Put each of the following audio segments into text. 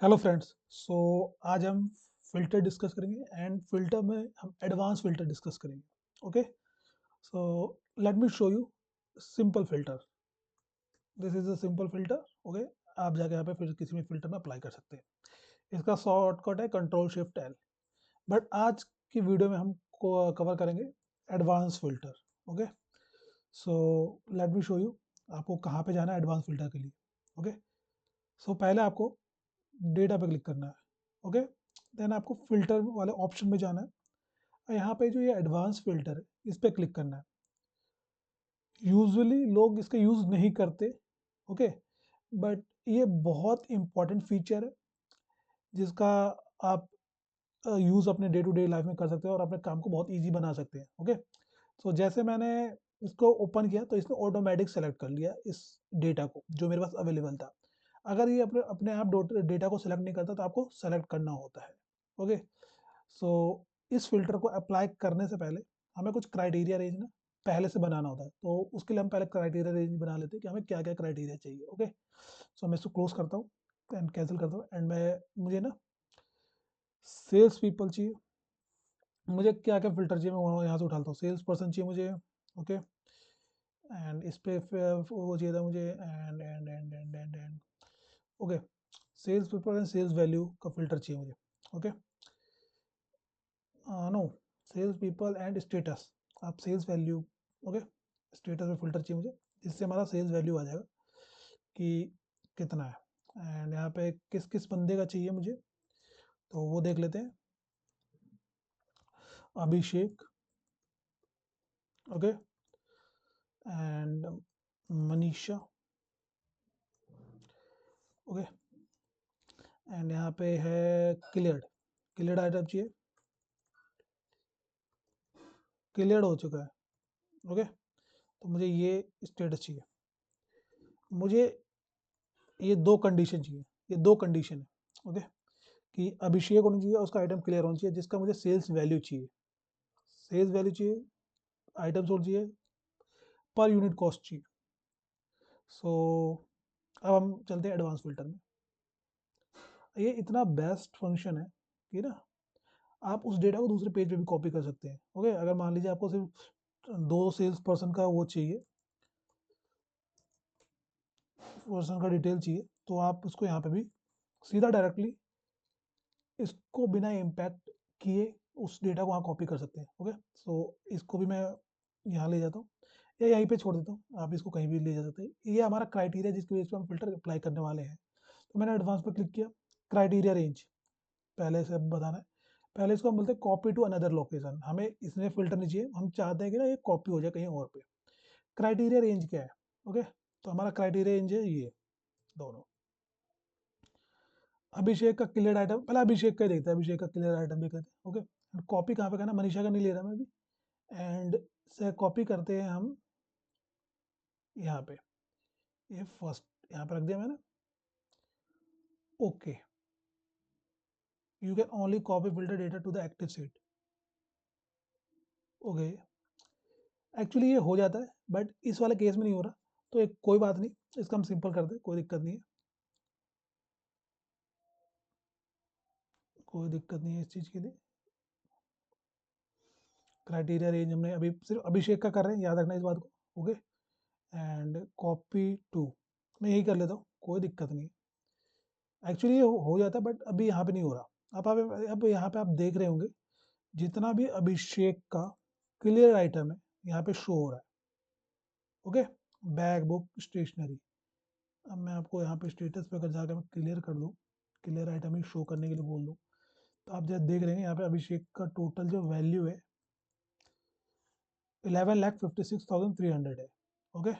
Hello friends. सो आज हम filter discuss करेंगे एंड फिल्टर में हम एडवांस फिल्टर डिस्कस करेंगे। Okay, so let me show you simple filter. This is a simple filter. Okay, आप जाके यहाँ पे फिर किसी भी फिल्टर में अप्लाई कर सकते हैं। इसका शॉर्टकट है कंट्रोल शिफ्ट एल। बट आज की वीडियो में हम कवर करेंगे advance filter. Okay, so let me show you आपको कहाँ पे जाना है एडवांस फिल्टर के लिए। ओके, सो पहले आपको डेटा पे क्लिक करना है। ओके, देन आपको फिल्टर वाले ऑप्शन में जाना है और यहाँ पे जो ये एडवांस फिल्टर है इस पे क्लिक करना है। यूजुअली लोग इसका यूज़ नहीं करते। ओके, बट ये बहुत इंपॉर्टेंट फीचर है जिसका आप यूज़ अपने डे टू डे लाइफ में कर सकते हैं और अपने काम को बहुत ईजी बना सकते हैं। ओके, सो जैसे मैंने इसको ओपन किया तो इसने ऑटोमेटिक सेलेक्ट कर लिया इस डेटा को जो मेरे पास अवेलेबल था। अगर ये अपने अपने आप डेटा को सेलेक्ट नहीं करता तो आपको सेलेक्ट करना होता है। ओके, सो इस फिल्टर को अप्लाई करने से पहले हमें कुछ क्राइटेरिया रेंज ना पहले से बनाना होता है। तो उसके लिए हम पहले क्राइटेरिया रेंज बना लेते हैं कि हमें क्या क्या क्राइटेरिया चाहिए। ओके, सो मैं इसको क्लोज करता हूँ एंड कैंसिल करता हूँ एंड मैं मुझे ना सेल्स पीपल चाहिए। मुझे क्या क्या फिल्टर चाहिए मैं वहाँ यहाँ से उठाता हूँ। सेल्स पर्सन चाहिए मुझे। ओके, एंड इस पे वो चाहिए था मुझे and okay, sales people and sales value का फिल्टर चाहिए मुझे। Okay, no, sales people and status. आप सेल्स वैल्यू, ओके, स्टेटस में फिल्टर चाहिए मुझे जिससे हमारा सेल्स वैल्यू आ जाएगा कि कितना है। एंड यहाँ पे किस किस बंदे का चाहिए मुझे तो वो देख लेते हैं। Abhishek, okay, and Manisha, okay, and यहाँ पे है क्लियर्ड। क्लियर्ड आइटम चाहिए, क्लियर्ड हो चुका है। ओके, तो मुझे ये स्टेटस चाहिए। मुझे ये दो कंडीशन चाहिए, ये दो कंडीशन है। ओके, कि अभिषेक होना चाहिए और उसका आइटम क्लियर होना चाहिए जिसका मुझे सेल्स वैल्यू चाहिए। सेल्स वैल्यू चाहिए, आइटम सोल्ड चाहिए, पर यूनिट कॉस्ट चाहिए। सो अब हम चलते हैं एडवांस फिल्टर में। ये इतना बेस्ट फंक्शन है कि ना आप उस डेटा को दूसरे पेज पे भी कॉपी कर सकते हैं। ओके, अगर मान लीजिए आपको सिर्फ दो सेल्स पर्सन का वो चाहिए, पर्सन का डिटेल चाहिए, तो आप उसको यहाँ पे भी सीधा डायरेक्टली इसको बिना इम्पैक्ट किए उस डेटा को वहाँ कॉपी कर सकते हैं। ओके, सो इसको भी मैं यहाँ ले जाता हूँ या यहीं पे छोड़ देता हूँ, आप इसको कहीं भी ले जा सकते हैं। ये हमारा क्राइटेरिया जिसकी वजह से हम फिल्टर अप्लाई करने वाले हैं। तो मैंने एडवांस पे क्लिक किया। क्राइटेरिया रेंज पहले से बताना है। पहले इसको हम बोलते हैं कॉपी टू अनदर लोकेशन। हमें इसमें फिल्टर नहीं चाहिए, हम चाहते हैं कि ना ये कॉपी हो जाए कहीं और पे। क्राइटेरिया रेंज क्या है? ओके, तो हमारा क्राइटेरिया रेंज है ये दोनों। अभिषेक का क्लियर आइटम, पहले अभिषेक का ही देखते हैं, अभिषेक का क्लियर आइटम भी करते हैं। ओके, कॉपी कहाँ पे करना, मनीषा का नहीं ले रहा मैं अभी। एंड से कॉपी करते हैं हम यहाँ पे, ये फर्स्ट यहाँ पे रख दिया मैंने। Okay, you can only copy filter data to the active set. Okay, actually ये हो जाता है बट इस वाले केस में नहीं हो रहा, तो एक कोई बात नहीं, इसका हम सिंपल करते हैं, कोई दिक्कत नहीं है, कोई दिक्कत नहीं है इस चीज़ के लिए। क्राइटेरिया रेंज हमने अभी सिर्फ अभिषेक का कर रहे हैं, याद रखना इस बात को। ओके, एंड कॉपी टू मैं यही कर लेता हूँ, कोई दिक्कत नहीं। एक्चुअली ये हो जाता है बट अभी यहाँ पे नहीं हो रहा। अब यहाँ पे आप देख रहे होंगे जितना भी अभिषेक का क्लियर आइटम है यहाँ पे शो हो रहा है। Okay, bag, book, stationery. अब मैं आपको यहाँ पे स्टेटस पे अगर जाकर मैं क्लियर कर दूँ, क्लियर आइटम ही शो करने के लिए बोल दूँ, तो आप जब देख रहे हैं यहाँ पे अभिषेक का टोटल जो वैल्यू है 11,56,300 है। ओके,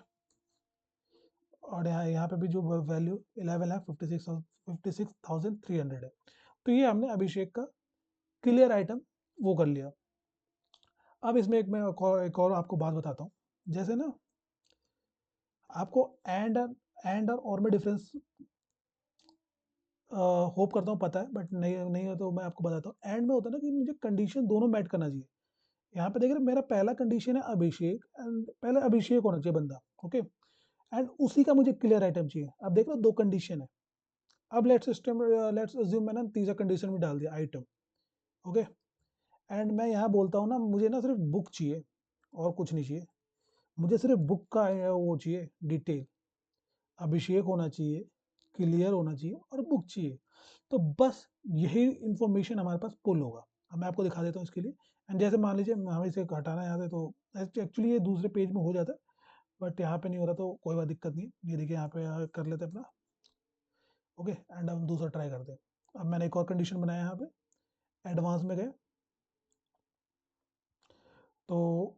और यहाँ पे भी जो वैल्यू 11,56,300 है। तो ये हमने अभिषेक का क्लियर आइटम वो कर लिया। अब इसमें एक मैं एक और आपको बात बताता हूँ। जैसे ना आपको एंड और में डिफरेंस होप करता हूँ पता है, बट नहीं नहीं हो तो मैं आपको बताता हूँ। एंड में होता है ना कि मुझे कंडीशन दोनों मैच करना चाहिए। यहाँ पे देख रहे हैं मेरा पहला कंडीशन है अभिषेक, एंड पहले अभिषेक होना चाहिए बंदा। ओके, एंड उसी का मुझे क्लियर आइटम चाहिए। अब देख लो दो कंडीशन है। अब लेट्स अज्यूम मैंने तीसरा कंडीशन भी डाल दिया आइटम, ओके, एंड मैं यहाँ बोलता हूँ ना मुझे ना सिर्फ बुक चाहिए और कुछ नहीं चाहिए, मुझे सिर्फ बुक का वो चाहिए डिटेल, अभिषेक होना चाहिए, क्लियर होना चाहिए और बुक चाहिए, तो बस यही इंफॉर्मेशन हमारे पास पुल होगा। अब मैं आपको दिखा देता हूँ इसके लिए, एंड जैसे मान लीजिए हमें इसे हटाना है यहाँ से, तो एक्चुअली ये दूसरे पेज में हो जाता है, बट यहाँ पे नहीं हो रहा तो कोई बात दिक्कत नहीं है। ये देखिए यहाँ पे कर लेते हैं अपना, ओके, एंड हम दूसरा ट्राई करते हैं। अब मैंने एक और कंडीशन बनाया यहाँ पे, एडवांस में गए तो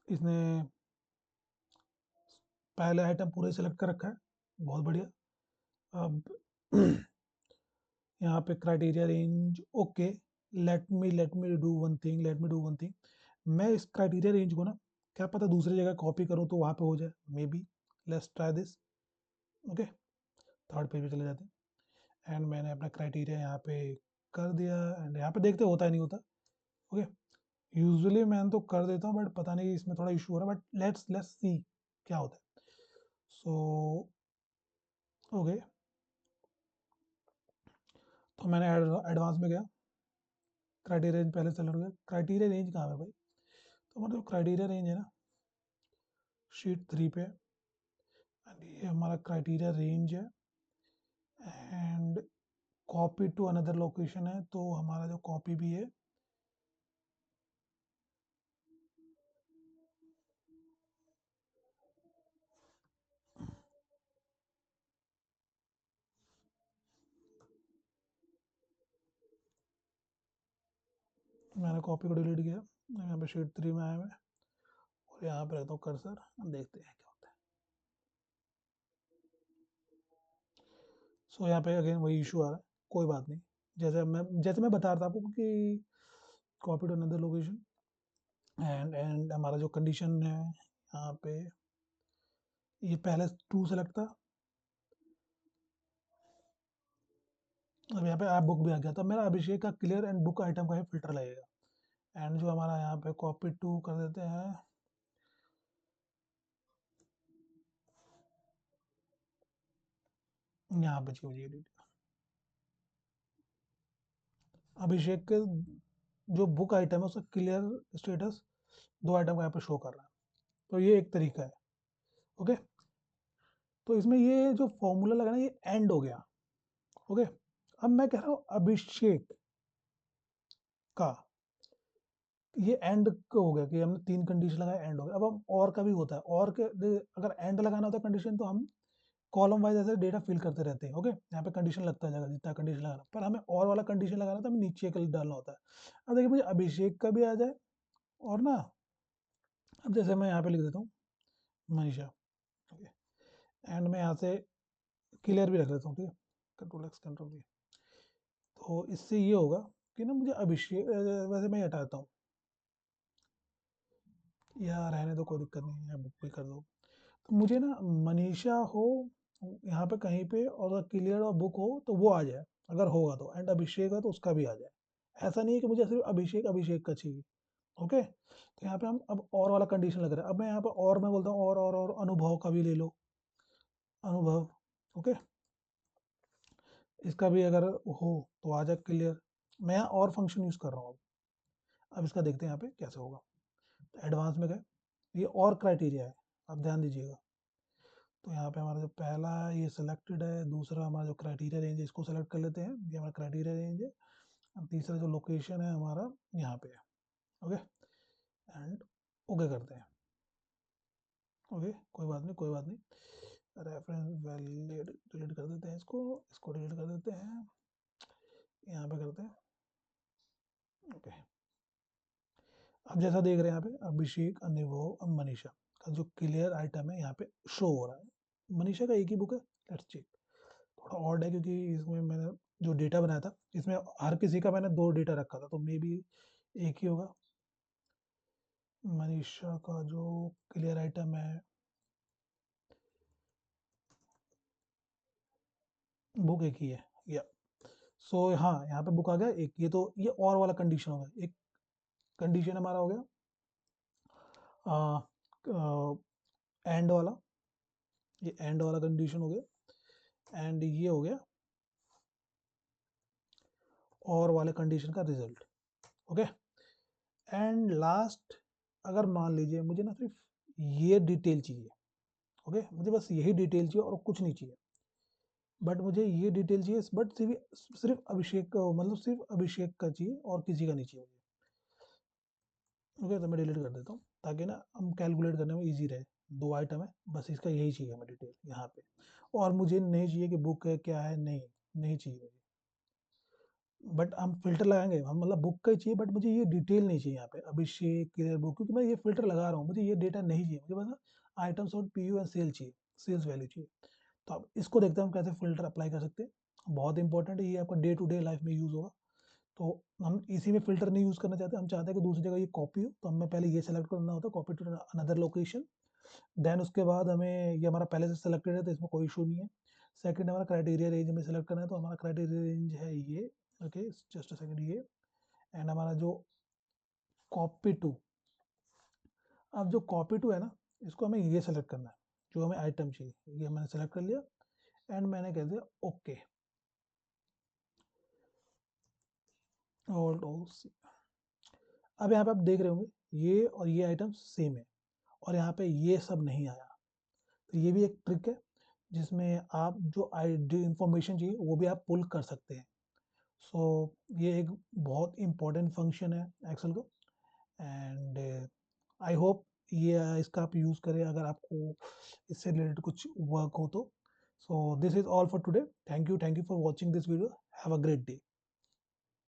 इसने पहले आइटम पूरे सेलेक्ट कर रखा है, बहुत बढ़िया। अब यहाँ पे criteria range, okay, let me do one thing, मैं इस क्राइटेरिया रेंज को ना क्या पता दूसरी जगह कॉपी करूँ तो वहाँ पे हो जाए, may be, let's try this, okay, third page पे चले जाते हैं, एंड मैंने अपना क्राइटेरिया यहाँ पे कर दिया, एंड यहाँ पे देखते होता है नहीं होता, ओके, यूजुअली मैं तो कर देता हूँ बट पता नहीं इसमें थोड़ा इशू हो रहा है, बट लेट्स सी क्या होता है। सो ओके, तो मैंने एडवांस में गया, क्राइटेरिया रेंज पहले सेलेक्ट हो गया, क्राइटेरिया रेंज कहाँ है भाई, तो मतलब क्राइटेरिया रेंज है ना शीट 3 पे, एंड ये हमारा क्राइटेरिया रेंज है, and copy to another location है, तो हमारा जो कॉपी भी है मैंने कॉपी को डिलीट किया, यहाँ पे शीट 3 में आया मैं, और यहाँ पे रखता हूँ कर्सर, देखते हैं क्या होता है। सो यहाँ पे अगेन वही इशू आ रहा है, कोई बात नहीं, जैसे मैं बता रहा था आपको कि copy to another location, and हमारा जो कंडीशन है यहाँ पे, ये पहले टू सेलेक्ट था, अब यहाँ पे ऐप बुक भी आ गया, तो मेरा अभिषेक का क्लियर एंड बुक आइटम का ही फिल्टर लगेगा, एंड जो हमारा यहाँ पे कॉपी टू कर देते हैं, यहाँ पे चाहिए अभिषेक के जो बुक आइटम है उसका क्लियर स्टेटस दो आइटम का यहाँ पे शो कर रहा है, तो ये एक तरीका है, ओके, तो इसमें ये जो फॉर्मूला लगा ना ये एंड हो गया, ओके, अब मैं कह रहा हूँ अभिषेक का, ये एंड हो गया कि हमने तीन कंडीशन लगाया, एंड हो गया, अब हम और का भी होता है, और के अगर एंड लगाना होता है कंडीशन तो हम कॉलम वाइज ऐसे डेटा फिल करते रहते हैं, ओके, यहाँ पे कंडीशन लगता जाएगा जितना कंडीशन लगाना, पर हमें और वाला कंडीशन लगाना तो हमें नीचे का डालना होता है। अब देखिए मुझे अभिषेक का भी आ जाए, और ना अब जैसे मैं यहाँ पे लिख देता हूँ मनीषा, ओके, एंड मैं यहाँ से क्लियर भी रख देता हूँ, ठीक है, कंट्रोल एक्स कंट्रोल वी, तो इससे ये होगा कि ना मुझे अभिषेक वैसे मैं हटा देता हूँ, या रहने दो कोई दिक्कत नहीं है, बुक भी कर दो, तो मुझे ना मनीषा हो यहाँ पे कहीं पे, और अगर क्लियर और बुक हो तो वो आ जाए, अगर होगा तो, एंड अभिषेक है तो उसका भी आ जाए, ऐसा नहीं है कि मुझे सिर्फ अभिषेक अभिषेक का चाहिए, ओके, तो यहाँ पे हम अब और वाला कंडीशन लग रहा है, अब मैं यहाँ पे और मैं बोलता हूँ और अनुभव का भी ले लो, अनुभव, ओके, इसका भी अगर हो तो आ जाए क्लियर, मैं यहाँ और फंक्शन यूज कर रहा हूँ, अब इसका देखते हैं यहाँ पे कैसे होगा, तो एडवांस में गए, ये और क्राइटेरिया है, अब ध्यान दीजिएगा, तो यहाँ पे हमारा जो पहला है ये सिलेक्टेड है, दूसरा हमारा जो क्राइटेरिया रेंज है इसको सेलेक्ट कर लेते हैं, ये हमारा क्राइटेरिया रेंज है, और तीसरा जो लोकेशन है हमारा यहाँ पे है, ओके, एंड ओके करते हैं, ओके, कोई बात नहीं कोई बात नहीं, रेफरेंस वैलिड डिलीट कर देते हैं, इसको डिलीट कर देते हैं, यहाँ पे करते हैं, ओके, अब जैसा देख रहे हैं यहाँ पे अभिषेक अनुभव मनीषा का जो क्लियर आइटम है यहाँ पे शो हो रहा है, मनीषा का एक ही बुक है, लेट्स चेक, थोड़ा ऑड है क्योंकि इसमें मैंने जो डेटा बनाया था इसमें हर किसी का मैंने दो डेटा रखा था, तो मे बी एक ही होगा, मनीषा का जो क्लियर आइटम है बुक एक ही है, या सो हाँ यहाँ पे बुक आ गया एक, ये तो ये और वाला कंडीशन हो गया, एक कंडीशन हमारा हो गया एंड वाला, ये एंड वाला कंडीशन हो गया, एंड ये हो गया और वाले कंडीशन का रिजल्ट। ओके, एंड लास्ट, अगर मान लीजिए मुझे ना सिर्फ ये डिटेल चाहिए, ओके, मुझे बस यही डिटेल चाहिए और कुछ नहीं चाहिए, बट मुझे ये डिटेल चाहिए, बट सिर्फ अभिषेक का, मतलब सिर्फ अभिषेक का चाहिए और किसी का नहीं चाहिए मुझे। ओके, तो मैं डिलीट कर देता हूँ ताकि ना हम कैलकुलेट करने में इजी रहे। 2 आइटम है, बस इसका यही चाहिए हमें डिटेल यहाँ पे, और मुझे नहीं चाहिए कि बुक है क्या है, नहीं, नहीं चाहिए मुझे। बट हम फ़िल्टर लगाएँगे, हम मतलब बुक का ही चाहिए, बट मुझे ये डिटेल नहीं चाहिए यहाँ पे, अभिषेक क्लियर बुक, क्योंकि मैं ये फ़िल्टर लगा रहा हूँ, मुझे ये डेटा नहीं चाहिए, मुझे बस ना आइटम्स और पीयू एंड सेल चाहिए, सेल्स वैल्यू चाहिए। तो अब इसको देखते हैं हम कैसे फ़िल्टर अप्लाई कर सकते हैं। बहुत इंपॉर्टेंट है, ये आपका डे टू डे लाइफ में यूज़ होगा। तो हम इसी में फ़िल्टर नहीं यूज़ करना चाहते, हम चाहते हैं कि दूसरी जगह ये कॉपी हो, तो हमें पहले ये सेलेक्ट करना होता है, copy to another location. Then उसके बाद हमें, ये हमारा पहले से सेलेक्टेड है तो इसमें कोई इशू नहीं है। सेकंड, हमारा क्राइटेरिया रेंज हमें सेलेक्ट करना है, तो हमारा क्राइटेरिया रेंज है ये। ओके, जस्ट अ सेकंड, ये। एंड हमारा जो कॉपी टू, अब जो कॉपी टू है ना, इसको हमें ये सेलेक्ट करना है, जो हमें आइटम चाहिए, ये मैंने सेलेक्ट कर लिया एंड मैंने कह दिया ओके। और अब यहाँ पे आप देख रहे होंगे ये और ये आइटम सेम है, और यहाँ पे ये सब नहीं आया। तो ये भी एक ट्रिक है जिसमें आप जो आई इंफॉर्मेशन चाहिए वो भी आप पुल कर सकते हैं। सो ये एक बहुत इंपॉर्टेंट फंक्शन है एक्सेल का, एंड आई होप ये इसका आप यूज़ करें अगर आपको इससे रिलेटेड कुछ वर्क हो तो। So this is all for today. Thank you for watching this video. Have a great day.